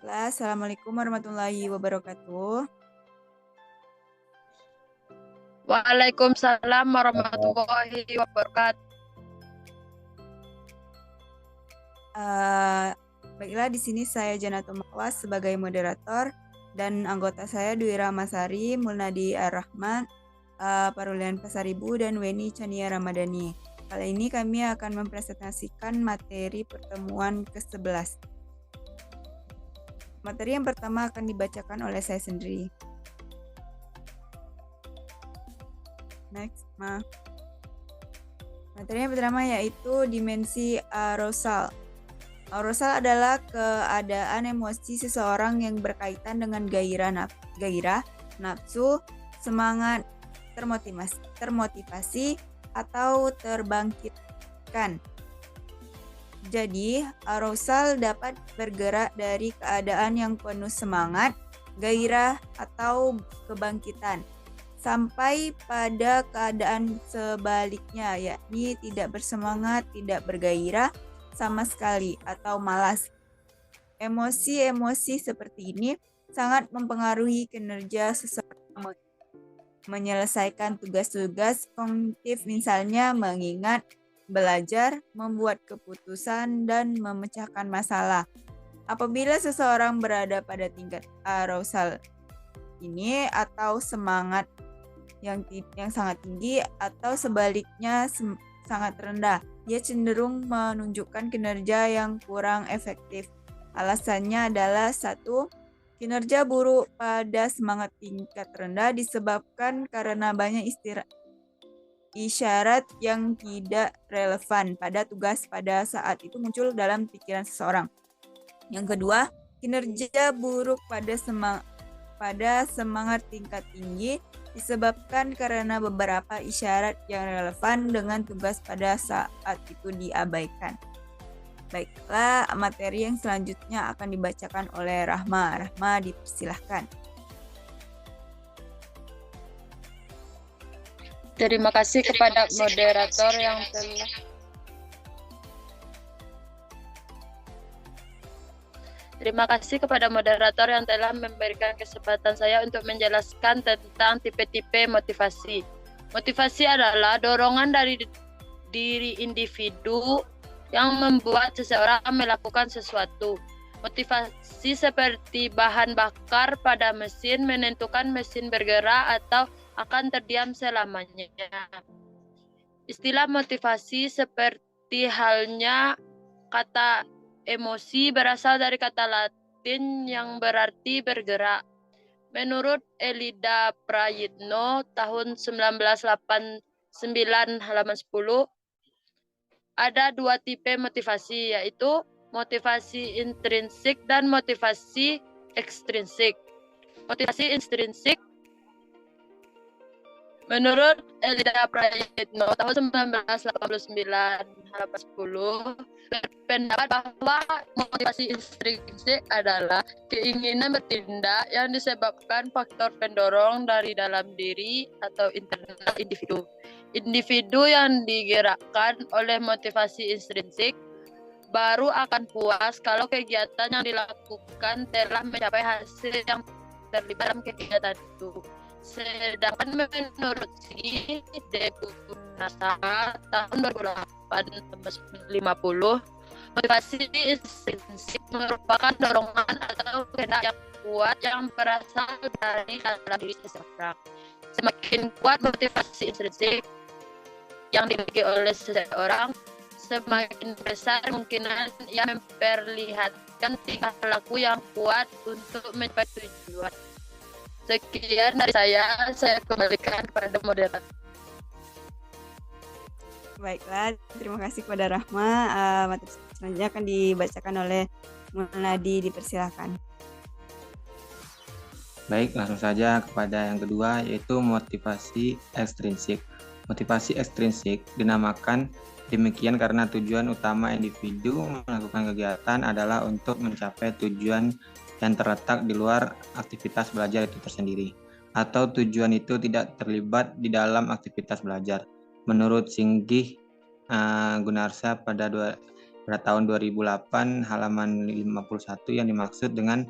Assalamualaikum warahmatullahi wabarakatuh. Waalaikumsalam warahmatullahi wabarakatuh. Baiklah, di sini saya Janatul Makwas sebagai moderator dan anggota saya Dwi Rahmasari, Mulnadi Ar-Rahman, Parulian Pasaribu, dan Weni Chania Ramadhani. Kali ini kami akan mempresentasikan materi pertemuan ke-11. Materi yang pertama akan dibacakan oleh saya sendiri. Next, materi yang pertama yaitu dimensi arousal. Arousal adalah keadaan emosi seseorang yang berkaitan dengan gairah, nafsu, semangat, termotivasi, atau terbangkitkan. Jadi, arousal dapat bergerak dari keadaan yang penuh semangat, gairah, atau kebangkitan, sampai pada keadaan sebaliknya, yakni tidak bersemangat, tidak bergairah sama sekali, atau malas. Emosi-emosi seperti ini sangat mempengaruhi kinerja seseorang menyelesaikan tugas-tugas kognitif, misalnya mengingat, belajar, membuat keputusan, dan memecahkan masalah. Apabila seseorang berada pada tingkat arousal ini atau semangat yang sangat tinggi atau sebaliknya sangat rendah, dia cenderung menunjukkan kinerja yang kurang efektif. Alasannya adalah 1. Kinerja buruk pada semangat tingkat rendah disebabkan karena banyak isyarat yang tidak relevan pada tugas pada saat itu muncul dalam pikiran seseorang. Yang kedua, kinerja buruk pada semangat tingkat tinggi disebabkan karena beberapa isyarat yang relevan dengan tugas pada saat itu diabaikan. Baiklah, materi yang selanjutnya akan dibacakan oleh Rahma. Rahma, dipersilahkan. Terima kasih kepada moderator yang telah memberikan kesempatan saya untuk menjelaskan tentang tipe-tipe motivasi. Motivasi adalah dorongan dari diri individu yang membuat seseorang melakukan sesuatu. Motivasi seperti bahan bakar pada mesin menentukan mesin bergerak atau akan terdiam selamanya. Istilah motivasi seperti halnya kata emosi berasal dari kata Latin yang berarti bergerak. Menurut Elida Prayitno tahun 1989 halaman 10, ada 2 tipe motivasi, yaitu motivasi intrinsik dan motivasi ekstrinsik. Motivasi intrinsik menurut Elida Prayitno tahun 1989 halaman 10 berpendapat bahwa motivasi intrinsik adalah keinginan bertindak yang disebabkan faktor pendorong dari dalam diri atau internal individu. Individu yang digerakkan oleh motivasi intrinsik baru akan puas kalau kegiatan yang dilakukan telah mencapai hasil yang terlibat dalam kegiatan itu. Sedangkan menurut si Depunasa tahun 2008-50, motivasi intrinsik merupakan dorongan atau kehendak yang kuat yang berasal dari dalam diri seseorang. Semakin kuat motivasi intrinsik yang dimiliki oleh seseorang, semakin besar kemungkinan ia memperlihatkan tingkah laku yang kuat untuk mencapai tujuan. Sekian dari saya kembalikan kepada moderator. Baiklah, terima kasih kepada Rahma. Materi selanjutnya akan dibacakan oleh Mulnadi, dipersilakan. Baik, langsung saja kepada yang kedua, yaitu motivasi ekstrinsik. Motivasi ekstrinsik dinamakan demikian karena tujuan utama individu melakukan kegiatan adalah untuk mencapai tujuan yang terletak di luar aktivitas belajar itu tersendiri, atau tujuan itu tidak terlibat di dalam aktivitas belajar. Menurut Singgih Gunarsa pada pada tahun 2008 halaman 51 yang dimaksud dengan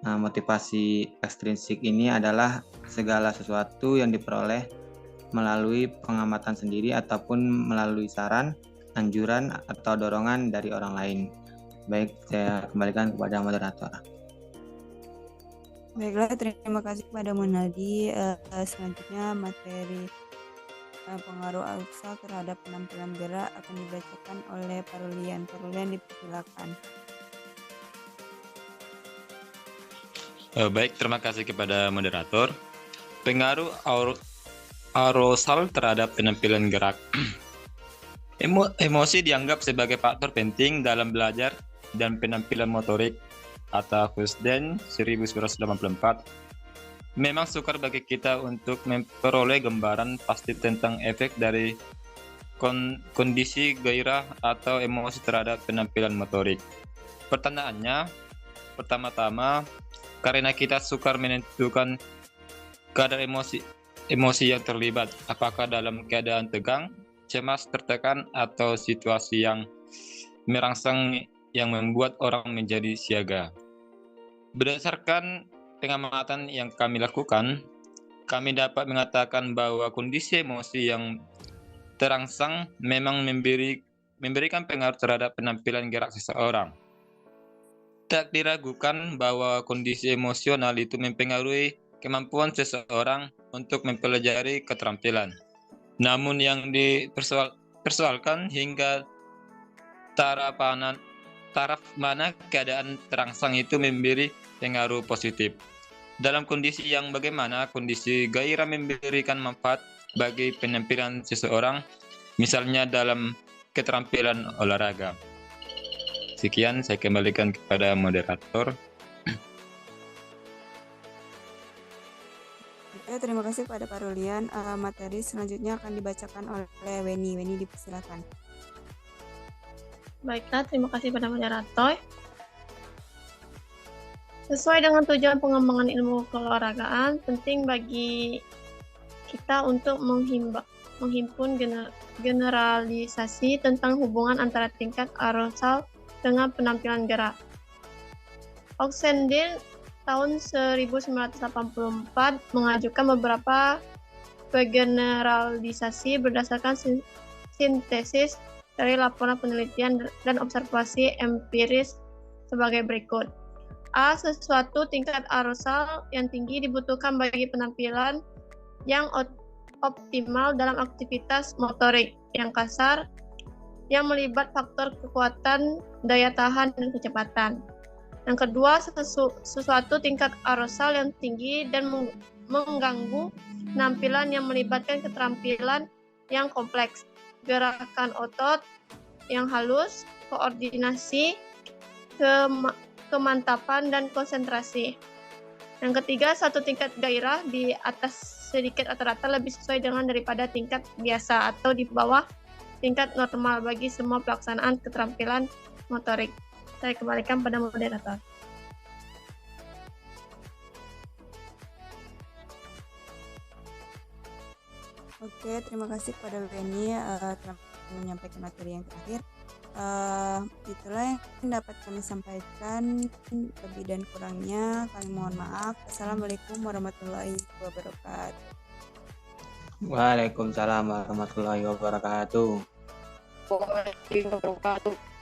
motivasi ekstrinsik ini adalah segala sesuatu yang diperoleh melalui pengamatan sendiri ataupun melalui saran, anjuran, atau dorongan dari orang lain. Baik, saya kembalikan kepada moderator. Baiklah, terima kasih kepada Munadi. Selanjutnya materi pengaruh arousal terhadap penampilan gerak akan dibacakan oleh Parulian. Parulian dipersilakan. Baik, terima kasih kepada moderator. Pengaruh arousal terhadap penampilan gerak. Emosi dianggap sebagai faktor penting dalam belajar dan penampilan motorik. Kata Fusden 1984. Memang sukar bagi kita untuk memperoleh gambaran pasti tentang efek dari kondisi gairah atau emosi terhadap penampilan motorik. Pertanyaannya, pertama-tama, karena kita sukar menentukan kadar emosi yang terlibat, apakah dalam keadaan tegang, cemas, tertekan, atau situasi yang merangsang yang membuat orang menjadi siaga. Berdasarkan pengamatan yang kami lakukan, kami dapat mengatakan bahwa kondisi emosi yang terangsang memang memberikan pengaruh terhadap penampilan gerak seseorang. Tak diragukan bahwa kondisi emosional itu mempengaruhi kemampuan seseorang untuk mempelajari keterampilan. Namun yang dipersoalkan hingga taraf mana keadaan terangsang itu memberi pengaruh positif. Dalam kondisi yang bagaimana kondisi gairah memberikan manfaat bagi penampilan seseorang, misalnya dalam keterampilan olahraga. Sekian, saya kembalikan kepada moderator. Oke, terima kasih kepada Parulian. Materi selanjutnya akan dibacakan oleh Weni. Weni dipersilakan. Baiklah, terima kasih pada moderator. Sesuai dengan tujuan pengembangan ilmu keolahragaan, penting bagi kita untuk menghimpun generalisasi tentang hubungan antara tingkat arousal dengan penampilan gerak. Oxenden tahun 1984 mengajukan beberapa generalisasi berdasarkan sintesis dari laporan penelitian dan observasi empiris sebagai berikut. A. Sesuatu tingkat arousal yang tinggi dibutuhkan bagi penampilan yang optimal dalam aktivitas motorik yang kasar yang melibat faktor kekuatan, daya tahan, dan kecepatan. Yang kedua, sesuatu tingkat arousal yang tinggi dan mengganggu penampilan yang melibatkan keterampilan yang kompleks, gerakan otot yang halus, koordinasi, kemantapan, dan konsentrasi. Yang ketiga, satu tingkat gairah di atas sedikit rata-rata lebih sesuai dengan daripada tingkat biasa atau di bawah tingkat normal bagi semua pelaksanaan keterampilan motorik. Saya kembalikan pada moderator. Oke, terima kasih kepada Weni telah menyampaikan materi yang terakhir. Itulah yang dapat kami sampaikan. Lebih dan kurangnya kami mohon maaf. Assalamualaikum warahmatullahi wabarakatuh. Waalaikumsalam warahmatullahi wabarakatuh. Waalaikumsalam warahmatullahi wabarakatuh.